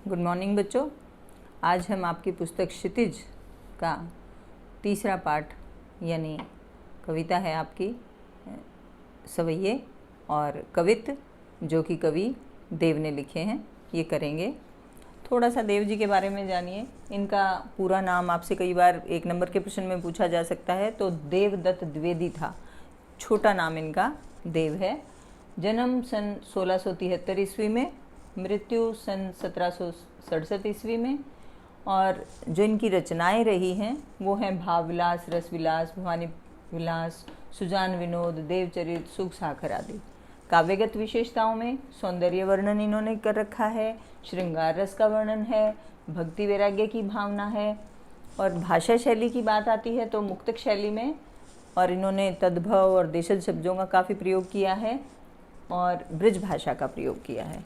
Good morning बच्चों। आज हम आपकी पुस्तक क्षितिज का तीसरा पाठ यानी कविता है आपकी सवैये और कवित, जो कि कवि देव ने लिखे हैं, ये करेंगे। थोड़ा सा देव जी के बारे में जानिए। इनका पूरा नाम आपसे कई बार 1 नंबर के प्रश्न में पूछा जा सकता है, तो देवदत्त द्विवेदी था। छोटा नाम इनका देव है। जन्म सन 1673 ईस्वी में, मृत्यु सन 1767 ईस्वी में। और जो इनकी रचनाएं रही हैं वो हैं भाव विलास, रस विलास, भवानी विलास, सुजान विनोद, देवचरित, सुख साखर आदि। काव्यगत विशेषताओं में सौंदर्य वर्णन इन्होंने कर रखा है, श्रृंगार रस का वर्णन है, भक्ति वैराग्य की भावना है। और भाषा शैली की बात आती है तो मुक्तक शैली में, और इन्होंने तद्भव और देशज शब्दों का काफ़ी प्रयोग किया है और ब्रज भाषा का प्रयोग किया है।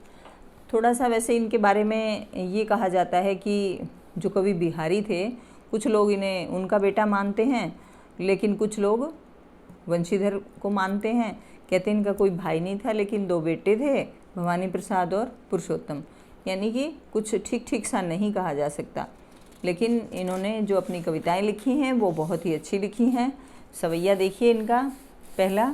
थोड़ा सा वैसे इनके बारे में ये कहा जाता है कि जो कवि बिहारी थे, कुछ लोग इन्हें उनका बेटा मानते हैं, लेकिन कुछ लोग वंशीधर को मानते हैं। कहते हैं इनका कोई भाई नहीं था, लेकिन 2 बेटे थे, भवानी प्रसाद और पुरुषोत्तम। यानी कि कुछ ठीक ठीक सा नहीं कहा जा सकता, लेकिन इन्होंने जो अपनी कविताएं लिखी हैं वो बहुत ही अच्छी लिखी हैं। सवैया देखिए इनका पहला।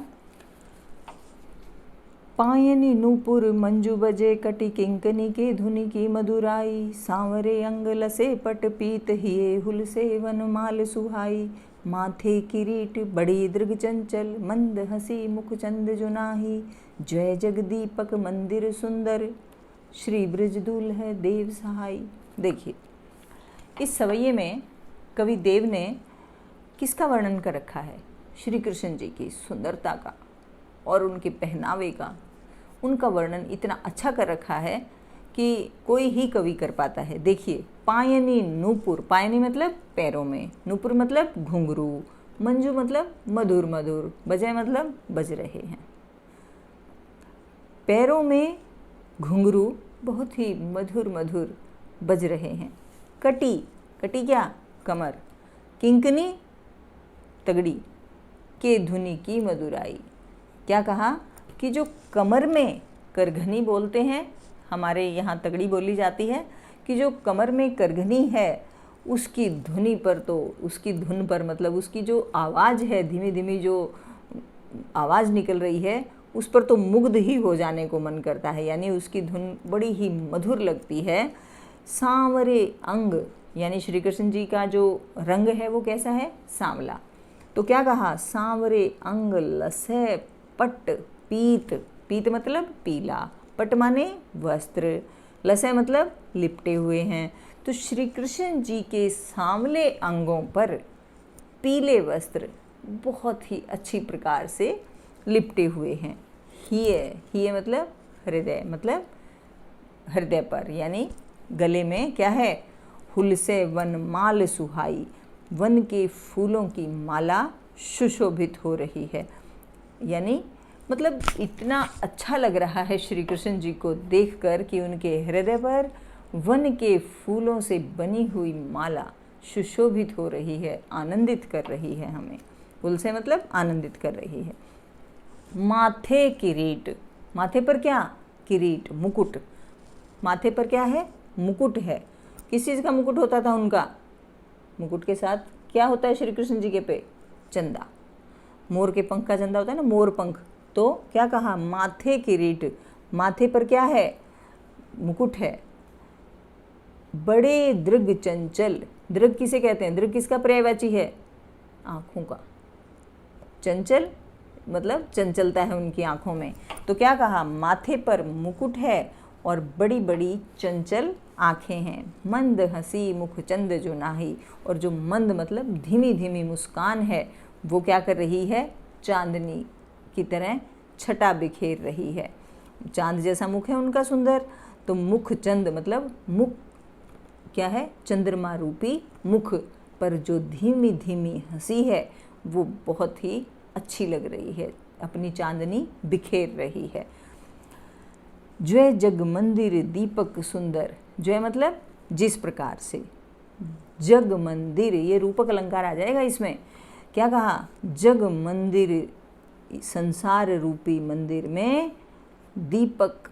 पायनी नूपुर मंजू बजे, कटी किंकनी के धुनि की मधुराई, सांवरे अंग लसे पट पीत हिये, हुल से वन माल सुहाई, माथे किरीट बड़ी दृग चंचल, मंद हसी मुख चंद जुनाही, जय जगदीपक मंदिर सुंदर, श्री ब्रजदूल है देव सहाई। देखिए इस सवैये में कवि देव ने किसका वर्णन कर रखा है? श्री कृष्ण जी की सुंदरता का और उनके पहनावे का। उनका वर्णन इतना अच्छा कर रखा है कि कोई ही कवि कर पाता है। देखिए, पायनी नूपुर, पायनी मतलब पैरों में, नूपुर मतलब घुंघरू, मंजू मतलब मधुर मधुर, बजे मतलब बज रहे हैं। पैरों में घुंघरू बहुत ही मधुर मधुर बज रहे हैं। कटी, कटी क्या? कमर। किंकनी तगड़ी, के धुनि की मधुराई। क्या कहा कि जो कमर में करघनी बोलते हैं, हमारे यहाँ तगड़ी बोली जाती है, कि जो कमर में करघनी है उसकी धुनी पर, तो उसकी धुन पर मतलब उसकी जो आवाज़ है, धीमी धीमी जो आवाज़ निकल रही है, उस पर तो मुग्ध ही हो जाने को मन करता है। यानी उसकी धुन बड़ी ही मधुर लगती है। सांवरे अंग, यानी श्री कृष्ण जी का जो रंग है वो कैसा है? सांवला। तो क्या कहा? सांवरे अंग लसे पट पीत, पीत मतलब पीला, पट माने वस्त्र, लसे मतलब लिपटे हुए हैं। तो श्री कृष्ण जी के सांवले अंगों पर पीले वस्त्र बहुत ही अच्छी प्रकार से लिपटे हुए हैं। हिये, हिये मतलब हृदय, मतलब हृदय पर, यानी गले में क्या है? हुल से वन माल सुहाई, वन के फूलों की माला सुशोभित हो रही है। यानी मतलब इतना अच्छा लग रहा है श्री कृष्ण जी को देखकर कि उनके हृदय पर वन के फूलों से बनी हुई माला सुशोभित हो रही है, आनंदित कर रही है हमें। फूल से मतलब आनंदित कर रही है। माथे किरीट, माथे पर क्या? किरीट, मुकुट। माथे पर क्या है? मुकुट है। किस चीज़ का मुकुट होता था उनका? मुकुट के साथ क्या होता है श्री कृष्ण जी के पे? चंदा। मोर के पंख का चंदा होता है ना, मोर पंख। तो क्या कहा? माथे किरीट, माथे पर क्या है? मुकुट है। बड़े दृग चंचल, दृग किसे कहते हैं? दृग किसका पर्यायवाची है? आँखों का। चंचल मतलब चंचलता है उनकी आँखों में। तो क्या कहा? माथे पर मुकुट है और बड़ी बड़ी चंचल आँखें हैं। मंद हंसी मुख चंद जो नाही, और जो मंद मतलब धीमी धीमी मुस्कान है वो क्या कर रही है? चांदनी की तरह छटा बिखेर रही है। चांद जैसा मुख है उनका सुंदर। तो मुख चंद मतलब मुख क्या है? चंद्रमा रूपी मुख पर जो धीमी धीमी हंसी है वो बहुत ही अच्छी लग रही है, अपनी चांदनी बिखेर रही है। जय जग मंदिर दीपक सुंदर, जय मतलब जिस प्रकार से, जग मंदिर ये रूपक अलंकार आ जाएगा इसमें। क्या कहा? जग मंदिर, संसार रूपी मंदिर में दीपक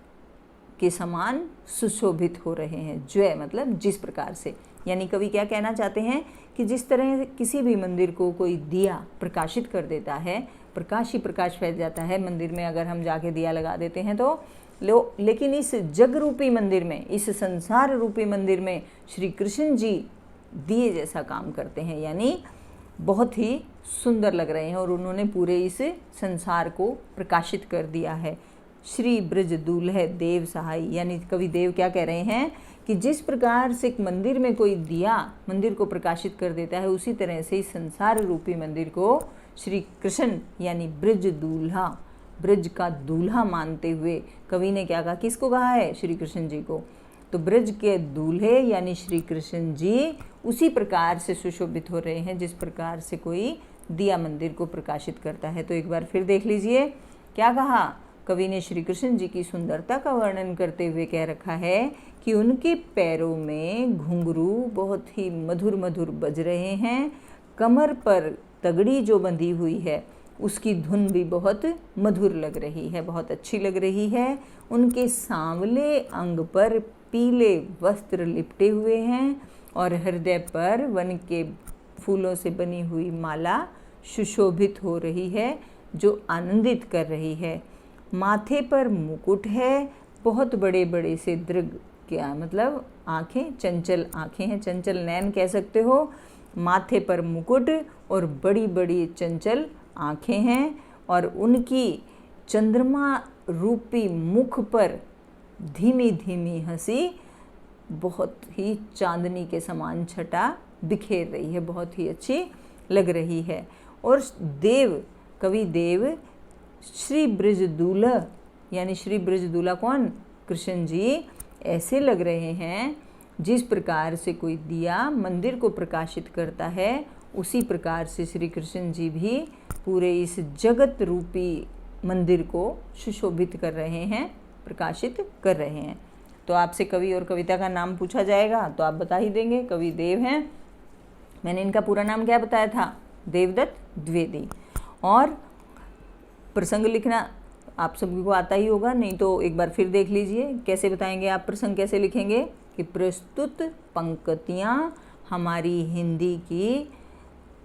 के समान सुशोभित हो रहे हैं। ज्वय मतलब जिस प्रकार से, यानी कवि क्या कहना चाहते हैं कि जिस तरह किसी भी मंदिर को कोई दिया प्रकाशित कर देता है, प्रकाश ही प्रकाश फैल जाता है मंदिर में, अगर हम जाके दिया लगा देते हैं तो लेकिन इस जग रूपी मंदिर में, इस संसार रूपी मंदिर में श्री कृष्ण जी दिए जैसा काम करते हैं, यानी बहुत ही सुंदर लग रहे हैं और उन्होंने पूरे इस संसार को प्रकाशित कर दिया है। श्री ब्रज दूल्हे देव सहाय, यानी कवि देव क्या कह रहे हैं कि जिस प्रकार से मंदिर में कोई दिया मंदिर को प्रकाशित कर देता है, उसी तरह से इस संसार रूपी मंदिर को श्री कृष्ण यानी ब्रज दूल्हा, ब्रज का दूल्हा मानते हुए कवि ने क्या कहा, किसको कहा है, श्री कृष्ण जी को। तो ब्रज के दूल्हे यानी श्री कृष्ण जी उसी प्रकार से सुशोभित हो रहे हैं जिस प्रकार से कोई दिया मंदिर को प्रकाशित करता है। तो एक बार फिर देख लीजिए क्या कहा कवि ने, श्री कृष्ण जी की सुंदरता का वर्णन करते हुए कह रखा है कि उनके पैरों में घुंघरू बहुत ही मधुर मधुर बज रहे हैं, कमर पर तगड़ी जो बंधी हुई है उसकी धुन भी बहुत मधुर लग रही है, बहुत अच्छी लग रही है। उनके सांवले अंग पर पीले वस्त्र लिपटे हुए हैं और हृदय पर वन के फूलों से बनी हुई माला सुशोभित हो रही है जो आनंदित कर रही है। माथे पर मुकुट है, बहुत बड़े बड़े से दृग, क्या मतलब आँखें, चंचल आँखें हैं, चंचल नैन कह सकते हो। माथे पर मुकुट और बड़ी बड़ी चंचल आँखें हैं और उनकी चंद्रमा रूपी मुख पर धीमी धीमी हंसी बहुत ही चांदनी के समान छटा बिखेर रही है, बहुत ही अच्छी लग रही है। और देव, कवि देव श्री ब्रजदूल्हा यानी श्री ब्रजदूल्हा कौन, कृष्ण जी, ऐसे लग रहे हैं जिस प्रकार से कोई दिया मंदिर को प्रकाशित करता है, उसी प्रकार से श्री कृष्ण जी भी पूरे इस जगत रूपी मंदिर को सुशोभित कर रहे हैं, प्रकाशित कर रहे हैं। तो आपसे कवि और कविता का नाम पूछा जाएगा तो आप बता ही देंगे, कवि देव हैं। मैंने इनका पूरा नाम क्या बताया था, देवदत्त द्विवेदी। और प्रसंग लिखना आप सभी को आता ही होगा, नहीं तो एक बार फिर देख लीजिए कैसे बताएंगे आप प्रसंग, कैसे लिखेंगे कि प्रस्तुत पंक्तियाँ हमारी हिंदी की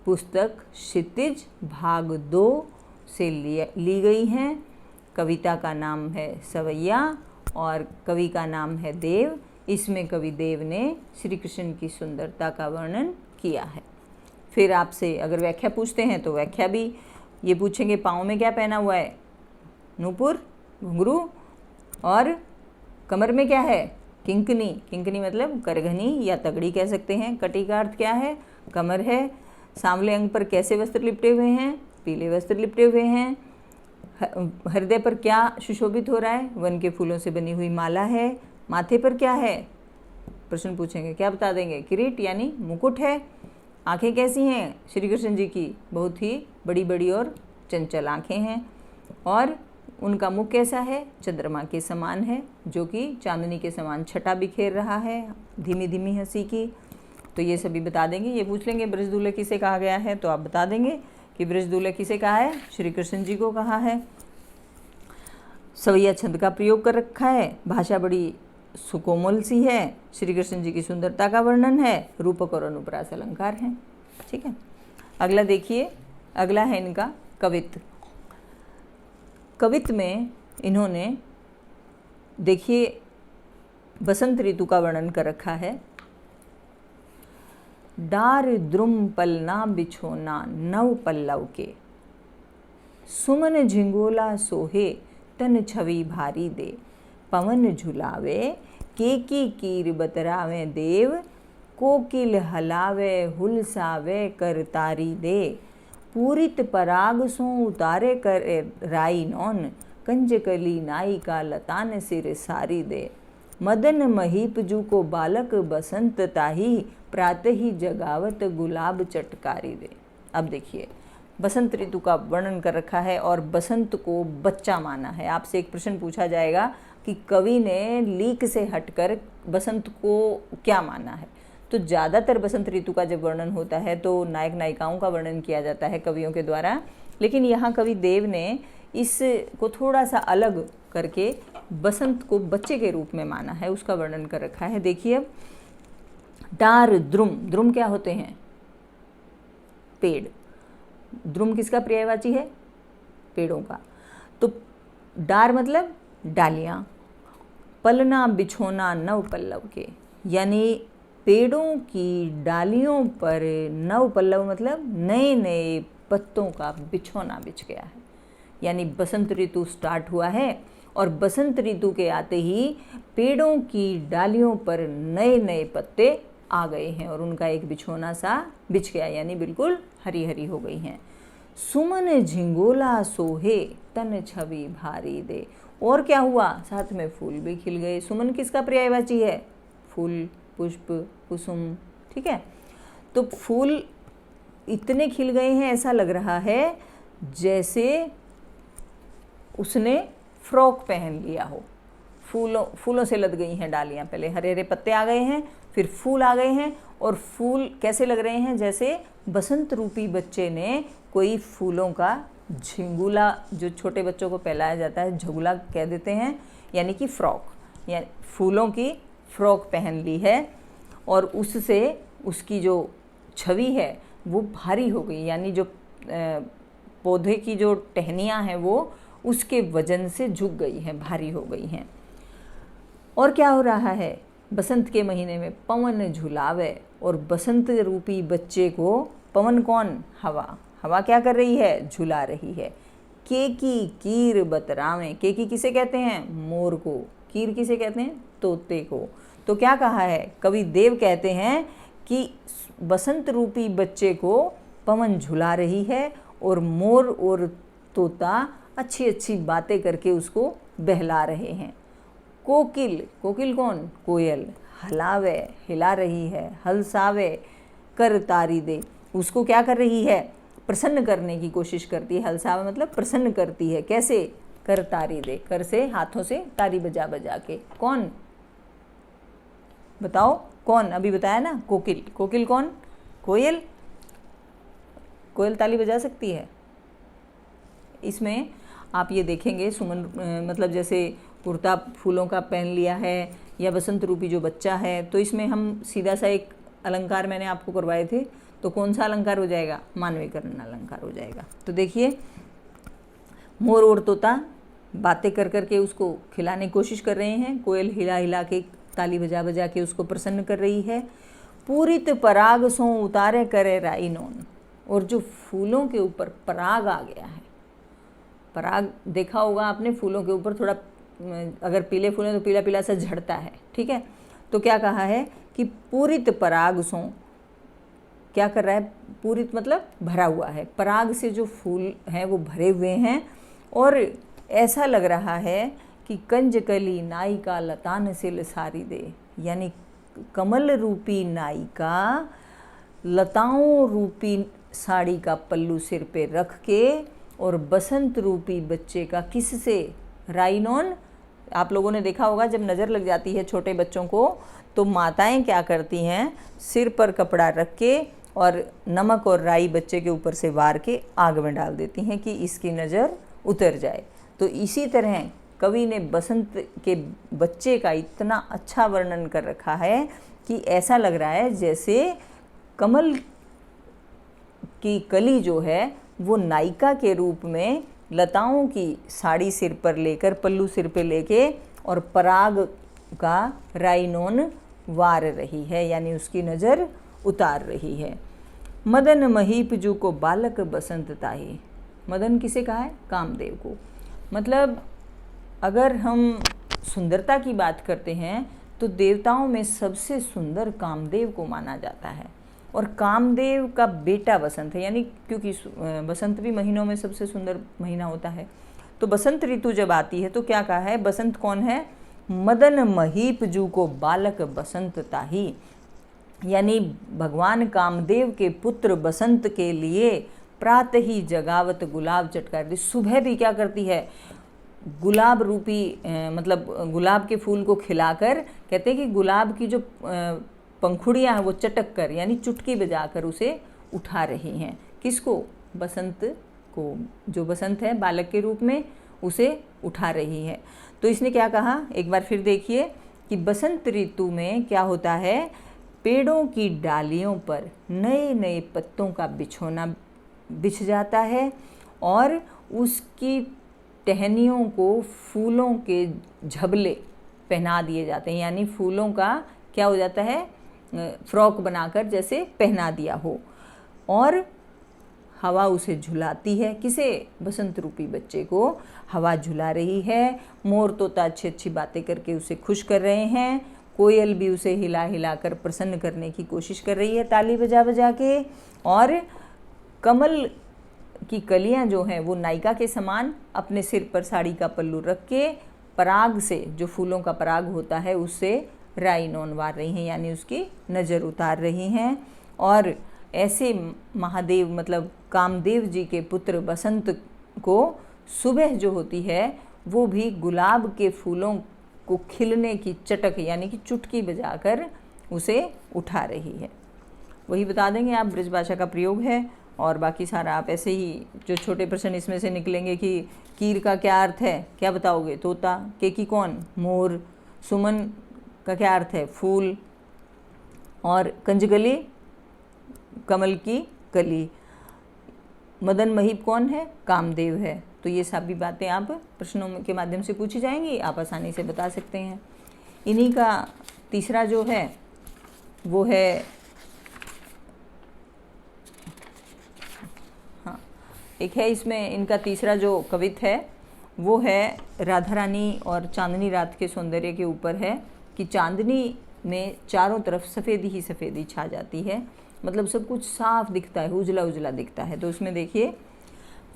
पुस्तक क्षितिज भाग 2 से ली गई हैं। कविता का नाम है सवैया और कवि का नाम है देव। इसमें कवि देव ने श्री कृष्ण की सुंदरता का वर्णन किया है। फिर आपसे अगर व्याख्या पूछते हैं तो व्याख्या भी ये पूछेंगे, पाँव में क्या पहना हुआ है, नूपुर, घुंघरू, और कमर में क्या है, किंकनी, किंकनी मतलब करघनी या तगड़ी कह सकते हैं। कटी का अर्थ क्या है, कमर है। सांवले अंग पर कैसे वस्त्र लिपटे हुए हैं, पीले वस्त्र लिपटे हुए हैं। हृदय पर क्या सुशोभित हो रहा है, वन के फूलों से बनी हुई माला है। माथे पर क्या है, प्रश्न पूछेंगे, क्या बता देंगे, किरीट यानी मुकुट है। आंखें कैसी हैं श्री कृष्ण जी की, बहुत ही बड़ी बड़ी और चंचल आंखें हैं। और उनका मुख कैसा है, चंद्रमा के समान है, जो कि चांदनी के समान छटा बिखेर रहा है, धीमी धीमी हंसी की। तो ये सभी बता देंगे। ये पूछ लेंगे ब्रजदूल्हे किसे कहा गया है, तो आप बता देंगे कि ब्रजदूल्हे किसे कहा है, श्री कृष्ण जी को कहा है। सवैया छंद का प्रयोग कर रखा है, भाषा बड़ी सुकोमल सी है, श्री कृष्ण जी की सुंदरता का वर्णन है, रूपक और अनुप्रास अलंकार हैं। ठीक है, अगला देखिए, अगला है इनका कवित्व। कवित्व में इन्होंने देखिए बसंत ऋतु का वर्णन कर रखा है। डार द्रुम पलना बिछोना नव पल्लव के, सुमन झिंगोला सोहे तन छवि भारी दे, पवन झुलावे केकी कीर बतरावे देव, कोकिल हलावे हुलसावे कर तारी दे, पूरित पराग सो उतारे कर राई नौन, कंजकली नाई का लतान सिर सारी दे, मदन महीपजू को बालक बसंत ताही, प्रातः ही जगावत गुलाब चटकारी दे। अब देखिए बसंत ऋतु का वर्णन कर रखा है और बसंत को बच्चा माना है। आपसे एक प्रश्न पूछा जाएगा कि कवि ने लीक से हटकर बसंत को क्या माना है। तो ज़्यादातर बसंत ऋतु का जब वर्णन होता है तो नायक नायिकाओं का वर्णन किया जाता है कवियों के द्वारा, लेकिन यहाँ कवि देव ने इसको थोड़ा सा अलग करके बसंत को बच्चे के रूप में माना है, उसका वर्णन कर रखा है। देखिए अब, डार द्रुम, द्रुम क्या होते हैं? पेड़। द्रुम किसका पर्यायवाची है? पेड़ों का। तो डार मतलब डालियाँ, पलना बिछोना नव पल्लव के, यानी पेड़ों की डालियों पर नव पल्लव मतलब नए नए पत्तों का बिछोना बिछ गया है, यानी बसंत ऋतु स्टार्ट हुआ है और बसंत ऋतु के आते ही पेड़ों की डालियों पर नए नए पत्ते आ गए हैं और उनका एक बिछोना सा बिछ गया, यानी बिल्कुल हरी हरी हो गई हैं। सुमन झिंगोला सोहे तन छवि भारी दे, और क्या हुआ? साथ में फूल भी खिल गए। सुमन किसका पर्यायवाची है? फूल, पुष्प, कुसुम, ठीक है। तो फूल इतने खिल गए हैं, ऐसा लग रहा है जैसे उसने फ्रॉक पहन लिया हो। फूलों से लद गई हैं डालियाँ, पहले हरे हरे पत्ते आ गए हैं, फिर फूल आ गए हैं, और फूल कैसे लग रहे हैं? जैसे बसंत रूपी बच्चे ने कोई फूलों का झिंगुला, जो छोटे बच्चों को पहनाया जाता है, झगुला कह देते हैं, यानी कि फ्रॉक, या फूलों की फ्रॉक पहन ली है, और उससे उसकी जो छवि है वो भारी हो गई, यानी जो पौधे की जो टहनियाँ हैं वो उसके वजन से झुक गई हैं, भारी हो गई हैं। और क्या हो रहा है? बसंत के महीने में पवन झुलावे, और बसंत रूपी बच्चे को पवन कौन? हवा। हवा क्या कर रही है? झुला रही है। केकी कीर बतरावें, केकी किसे कहते हैं? मोर को। कीर किसे कहते हैं? तोते को। तो क्या कहा है? कवि देव कहते हैं कि बसंत रूपी बच्चे को पवन झुला रही है और मोर और तोता अच्छी अच्छी बातें करके उसको बहला रहे हैं। कोकिल, कोकिल कौन? कोयल, हलावे, हिला रही है, हलसावे, कर तारी दे, उसको क्या कर रही है? प्रसन्न करने की कोशिश करती है। हलसावे मतलब प्रसन्न करती है। कैसे? कर तारी दे, कर से हाथों से तारी बजा बजा के। कौन? बताओ कौन? अभी बताया ना, कोकिल। कोकिल कौन? कोयल। कोयल ताली बजा सकती है। इसमें आप ये देखेंगे, सुमन मतलब जैसे कुर्ता फूलों का पहन लिया है या बसंत रूपी जो बच्चा है, तो इसमें हम सीधा सा एक अलंकार मैंने आपको करवाए थे, तो कौन सा अलंकार हो जाएगा? मानवीकरण अलंकार हो जाएगा। तो देखिए, मोर और तोता बातें कर कर के उसको खिलाने की कोशिश कर रहे हैं, कोयल हिला हिला के, ताली बजा बजा के उसको प्रसन्न कर रही है। पूरित पराग सो उतारे करे राई नोन, और जो फूलों के ऊपर पराग आ गया है, पराग देखा होगा आपने, फूलों के ऊपर थोड़ा अगर पीले फूल हैं तो पीला पीला सा झड़ता है, ठीक है। तो क्या कहा है कि पूरित पराग सो, क्या कर रहा है? पूरित मतलब भरा हुआ है, पराग से जो फूल हैं वो भरे हुए हैं, और ऐसा लग रहा है कि कंजकली नायिका लतान सिल सारी दे, यानी कमल रूपी नायिका लताओं रूपी साड़ी का पल्लू सिर पे रख के, और बसंत रूपी बच्चे का किससे? राइनोन। आप लोगों ने देखा होगा जब नज़र लग जाती है छोटे बच्चों को, तो माताएं क्या करती हैं? सिर पर कपड़ा रख के और नमक और राई बच्चे के ऊपर से वार के आग में डाल देती हैं कि इसकी नज़र उतर जाए। तो इसी तरह कवि ने बसंत के बच्चे का इतना अच्छा वर्णन कर रखा है कि ऐसा लग रहा है जैसे कमल की कली जो है वो नायिका के रूप में लताओं की साड़ी सिर पर लेकर, पल्लू सिर पे लेके, और पराग का राइनोन वार रही है, यानी उसकी नज़र उतार रही है। मदन महीप जू को बालक बसंत ताही, मदन किसे कहा है? कामदेव को। मतलब अगर हम सुंदरता की बात करते हैं तो देवताओं में सबसे सुंदर कामदेव को माना जाता है, और कामदेव का बेटा बसंत है, यानी क्योंकि बसंत भी महीनों में सबसे सुंदर महीना होता है। तो बसंत ऋतु जब आती है तो क्या कहा है? बसंत कौन है? मदन महीप जू को बालक बसंत ताही, यानी भगवान कामदेव के पुत्र बसंत के लिए प्रातः ही जगावत गुलाब चटकार, सुबह भी क्या करती है? गुलाब रूपी मतलब गुलाब के फूल को खिलाकर, कहते हैं कि गुलाब की जो पंखुड़ियाँ हैं वो चटक कर, यानी चुटकी बजाकर उसे उठा रही हैं। किसको? बसंत को। जो बसंत है बालक के रूप में, उसे उठा रही है। तो इसने क्या कहा, एक बार फिर देखिए कि बसंत ऋतु में क्या होता है, पेड़ों की डालियों पर नए नए पत्तों का बिछोना बिछ जाता है और उसकी टहनियों को फूलों के झबले पहना दिए जाते हैं, यानी फूलों का क्या हो जाता है, फ्रॉक बनाकर जैसे पहना दिया हो। और हवा उसे झुलाती है, किसे, बसंत रूपी बच्चे को हवा झुला रही है। मोर तोता अच्छी अच्छी बातें करके उसे खुश कर रहे हैं, कोयल भी उसे हिला हिला कर प्रसन्न करने की कोशिश कर रही है ताली बजा बजा के। और कमल की कलियां जो हैं वो नायिका के समान अपने सिर पर साड़ी का पल्लू रख के पराग से, जो फूलों का पराग होता है, उससे राई नोनवार रही हैं, यानी उसकी नज़र उतार रही हैं। और ऐसे महादेव मतलब कामदेव जी के पुत्र बसंत को सुबह जो होती है वो भी गुलाब के फूलों को खिलने की चटक यानी कि चुटकी बजाकर उसे उठा रही है। वही बता देंगे आप, ब्रजभाषा का प्रयोग है। और बाकी सारा आप ऐसे ही जो छोटे प्रश्न इसमें से निकलेंगे कि कीर का क्या अर्थ है, क्या बताओगे, तोता, केकी कौन, मोर, सुमन का क्या अर्थ है, फूल, और कंजकली, कमल की कली, मदन महीप कौन है, कामदेव है। तो ये सभी बातें आप प्रश्नों के माध्यम से पूछी जाएंगी, आप आसानी से बता सकते हैं। इन्हीं का तीसरा जो है वो है, हाँ एक है इसमें इनका तीसरा जो कवित है वो है राधा रानी और चांदनी रात के सौंदर्य के ऊपर है कि चांदनी में चारों तरफ सफ़ेदी ही सफ़ेदी छा जाती है, मतलब सब कुछ साफ दिखता है, उजला उजला दिखता है। तो उसमें देखिए,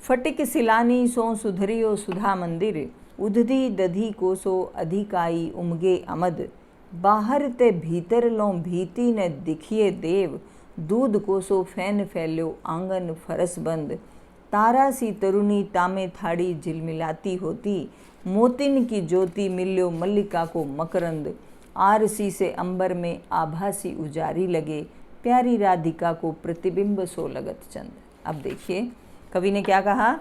फटिक सिलानी सो सुधरियो सुधा मंदिर, उधधी दधी को सो अधिकाई उमगे अमद, बाहर ते भीतर लो भीति न दिखिए देव, दूध को सो फैन फैल्यो आंगन फरस बंद, तारा सी तरुणी तामे थाड़ी झिलमिलाती होती, मोतिन की ज्योति मिल्यो मल्लिका को मकरंद, आरसी से अंबर में आभासी उजारी लगे, प्यारी राधिका को प्रतिबिंब सो लगत चंद। अब देखिए कवि ने क्या कहा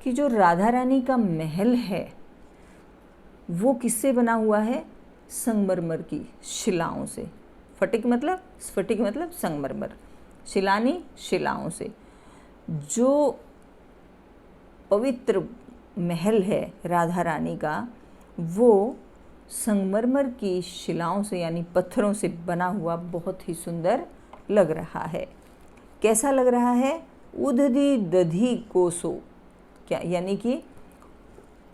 कि जो राधा रानी का महल है वो किससे बना हुआ है, संगमरमर की शिलाओं से। फटिक मतलब संगमरमर, शिलानी शिलाओं से। जो पवित्र महल है राधा रानी का वो संगमरमर की शिलाओं से यानी पत्थरों से बना हुआ बहुत ही सुंदर लग रहा है। कैसा लग रहा है, उदधी दधी कोसो, क्या यानी कि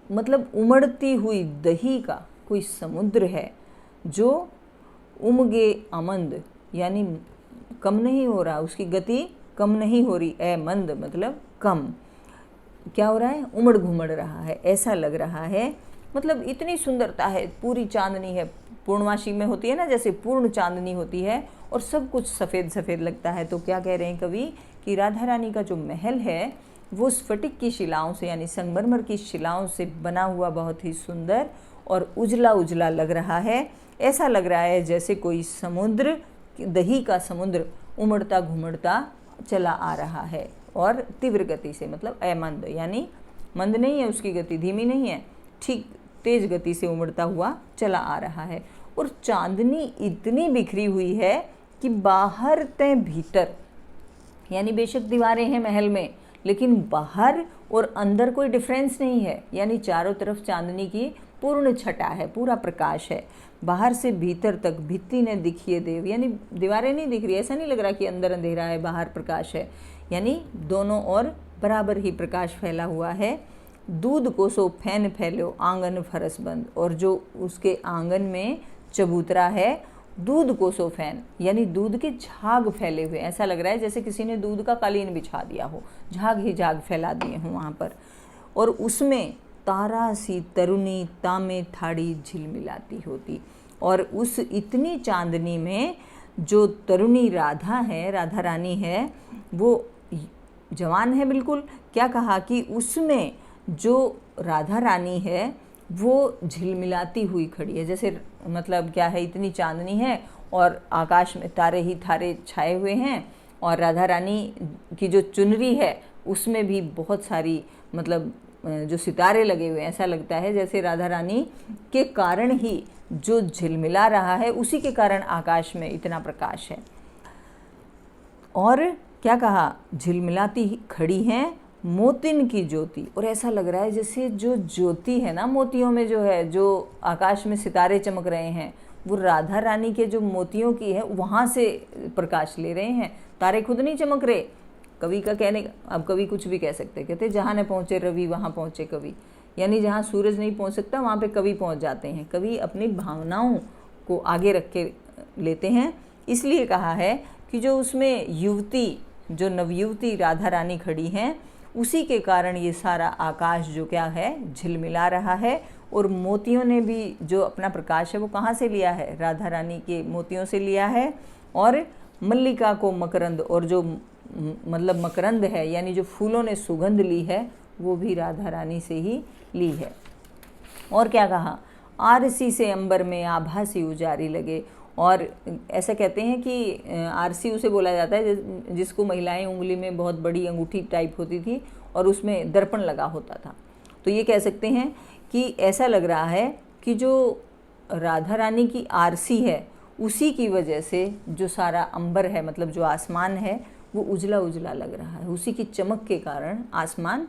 मतलब उमड़ती हुई दही का कोई समुद्र है जो उमगे अमंद यानी कम नहीं हो रहा, उसकी गति कम नहीं हो रही, ए मंद मतलब कम, क्या हो रहा है, उमड़ घुमड़ रहा है, ऐसा लग रहा है। मतलब इतनी सुंदरता है, पूरी चांदनी है, पूर्णमासी में होती है ना जैसे पूर्ण चांदनी होती है और सब कुछ सफ़ेद सफ़ेद लगता है। तो क्या कह रहे हैं कवि कि राधा रानी का जो महल है वो स्फटिक की शिलाओं से यानी संगमरमर की शिलाओं से बना हुआ बहुत ही सुंदर और उजला उजला लग रहा है। ऐसा लग रहा है जैसे कोई समुद्र, दही का समुद्र उमड़ता घुमड़ता चला आ रहा है और तीव्र गति से, मतलब अमंद यानी मंद नहीं है उसकी गति, धीमी नहीं है, ठीक तेज गति से उमड़ता हुआ चला आ रहा है। और चांदनी इतनी बिखरी हुई है कि बाहर ते भीतर, यानी बेशक दीवारें हैं महल में लेकिन बाहर और अंदर कोई डिफरेंस नहीं है, यानी चारों तरफ चांदनी की पूर्ण छटा है, पूरा प्रकाश है। बाहर से भीतर तक भित्ति ने दिखिए देव, यानी दीवारें नहीं दिख रही, ऐसा नहीं लग रहा कि अंदर अंधेरा है बाहर प्रकाश है, यानी दोनों ओर बराबर ही प्रकाश फैला हुआ है। दूध को सो फैन फैलो आंगन फरस बंद, और जो उसके आंगन में चबूतरा है दूध को सो फैन यानी दूध के झाग फैले हुए, ऐसा लग रहा है जैसे किसी ने दूध का कालीन बिछा दिया हो, झाग ही झाग फैला दिए हों वहाँ पर। और उसमें तारा सी तरुणी तामे थाड़ी झिलमिलाती होती, और उस इतनी चांदनी में जो तरुणी राधा है, राधा रानी है, वो जवान है बिल्कुल। क्या कहा कि उसमें जो राधा रानी है वो झिलमिलाती हुई खड़ी है, जैसे मतलब क्या है, इतनी चांदनी है और आकाश में तारे ही तारे छाए हुए हैं और राधा रानी की जो चुनरी है उसमें भी बहुत सारी मतलब जो सितारे लगे हुए हैं, ऐसा लगता है जैसे राधा रानी के कारण ही जो झिलमिला रहा है उसी के कारण आकाश में इतना प्रकाश है। और क्या कहा, झिलमिलाती खड़ी हैं मोतिन की ज्योति। और ऐसा लग रहा है जैसे जो ज्योति है ना मोतियों में, जो है, जो आकाश में सितारे चमक रहे हैं, वो राधा रानी के जो मोतियों की है वहाँ से प्रकाश ले रहे हैं। तारे खुद नहीं चमक रहे। कवि का कहने का, अब कवि कुछ भी कह सकते, कहते जहाँ न पहुँचे रवि वहाँ पहुँचे कवि, यानी जहाँ सूरज नहीं पहुँच सकता वहाँ पे कवि पहुँच जाते हैं। कवि अपनी भावनाओं को आगे रख के लेते हैं। इसलिए कहा है कि जो उसमें युवती, जो नवयुवती राधा रानी खड़ी हैं, उसी के कारण ये सारा आकाश जो क्या है झिलमिला रहा है। और मोतियों ने भी जो अपना प्रकाश है वो कहाँ से लिया है, राधा रानी के मोतियों से लिया है। और मल्लिका को मकरंद, और जो मतलब मकरंद है यानी जो फूलों ने सुगंध ली है वो भी राधा रानी से ही ली है। और क्या कहा, आरसी से अंबर में आभासी उजारी लगे। और ऐसा कहते हैं कि आरसी उसे बोला जाता है जिसको महिलाएं उंगली में बहुत बड़ी अंगूठी टाइप होती थी और उसमें दर्पण लगा होता था। तो ये कह सकते हैं कि ऐसा लग रहा है कि जो राधा रानी की आरसी है उसी की वजह से जो सारा अंबर है, मतलब जो आसमान है, वो उजला उजला लग रहा है। उसी की चमक के कारण आसमान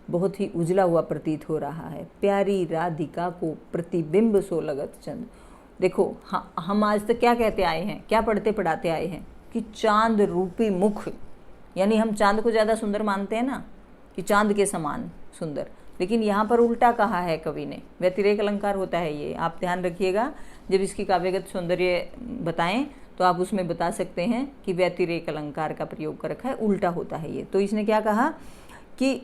बहुत ही उजला हुआ प्रतीत हो रहा है। प्यारी राधिका को प्रतिबिंब सो लगत चंद। देखो हम आज तक क्या कहते आए हैं, क्या पढ़ते पढ़ाते आए हैं कि चांद रूपी मुख, यानी हम चांद को ज़्यादा सुंदर मानते हैं ना, कि चांद के समान सुंदर। लेकिन यहाँ पर उल्टा कहा है कवि ने, व्यतिरेक अलंकार होता है ये, आप ध्यान रखिएगा। जब इसकी काव्यगत सौंदर्य बताएं तो आप उसमें बता सकते हैं कि व्यतिरेक अलंकार का प्रयोग कर रखा है, उल्टा होता है ये। तो इसने क्या कहा कि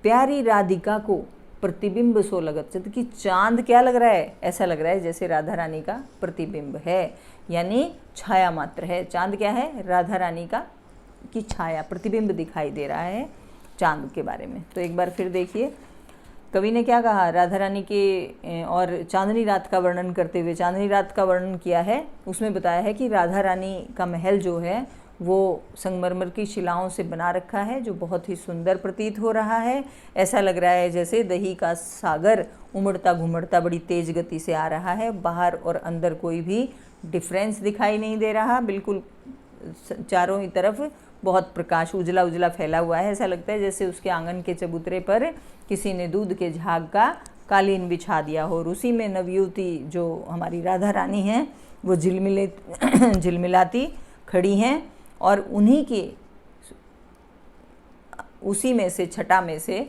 प्यारी राधिका को प्रतिबिंब सो लगत चंद, कि चांद क्या लग रहा है, ऐसा लग रहा है जैसे राधा रानी का प्रतिबिंब है, यानी छाया मात्र है। चांद क्या है, राधा रानी का की छाया, प्रतिबिंब दिखाई दे रहा है चांद के बारे में। तो एक बार फिर देखिए कवि ने क्या कहा, राधा रानी के और चांदनी रात का वर्णन करते हुए चांदनी रात का वर्णन किया है। उसमें बताया है कि राधा रानी का महल जो है वो संगमरमर की शिलाओं से बना रखा है, जो बहुत ही सुंदर प्रतीत हो रहा है। ऐसा लग रहा है जैसे दही का सागर उमड़ता घुमड़ता बड़ी तेज गति से आ रहा है। बाहर और अंदर कोई भी डिफरेंस दिखाई नहीं दे रहा, बिल्कुल चारों ही तरफ बहुत प्रकाश उजला उजला फैला हुआ है। ऐसा लगता है जैसे उसके आंगन के चबूतरे पर किसी ने दूध के झाग का कालीन बिछा दिया हो, और उसी में नवयुवती जो हमारी राधा रानी हैं वो झिलमिलाती खड़ी हैं। और उन्हीं के उसी में से छटा में से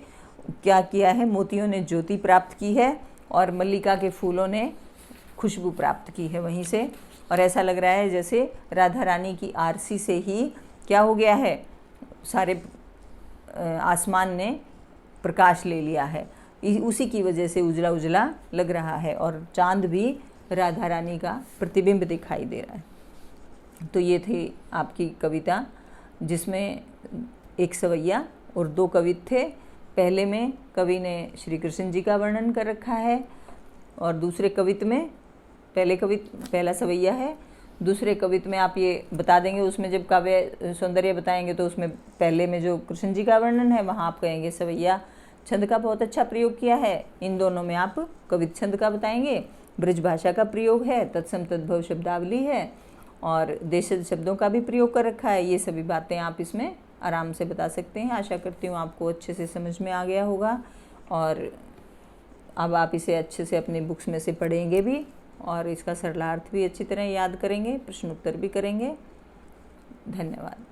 क्या किया है, मोतियों ने ज्योति प्राप्त की है और मल्लिका के फूलों ने खुशबू प्राप्त की है वहीं से। और ऐसा लग रहा है जैसे राधा रानी की आरसी से ही क्या हो गया है, सारे आसमान ने प्रकाश ले लिया है, उसी की वजह से उजला उजला लग रहा है और चांद भी राधा रानी का प्रतिबिंब दिखाई दे रहा है। तो ये थी आपकी कविता, जिसमें एक सवैया और दो कवित थे। पहले में कवि ने श्री कृष्ण जी का वर्णन कर रखा है और दूसरे कवित में पहला सवैया है, दूसरे कवित में आप ये बता देंगे, उसमें जब काव्य सौंदर्य बताएंगे तो उसमें पहले में जो कृष्ण जी का वर्णन है वहाँ आप कहेंगे सवैया। छंद का बहुत अच्छा प्रयोग किया है, इन दोनों में आप कवित छंद का बताएंगे। ब्रज भाषा का प्रयोग है, तत्सम तद्भव शब्दावली है और देशज शब्दों का भी प्रयोग कर रखा है। ये सभी बातें आप इसमें आराम से बता सकते हैं। आशा करती हूँ आपको अच्छे से समझ में आ गया होगा और अब आप इसे अच्छे से अपनी बुक्स में से पढ़ेंगे भी और इसका सरलार्थ भी अच्छी तरह याद करेंगे, प्रश्न उत्तर भी करेंगे। धन्यवाद।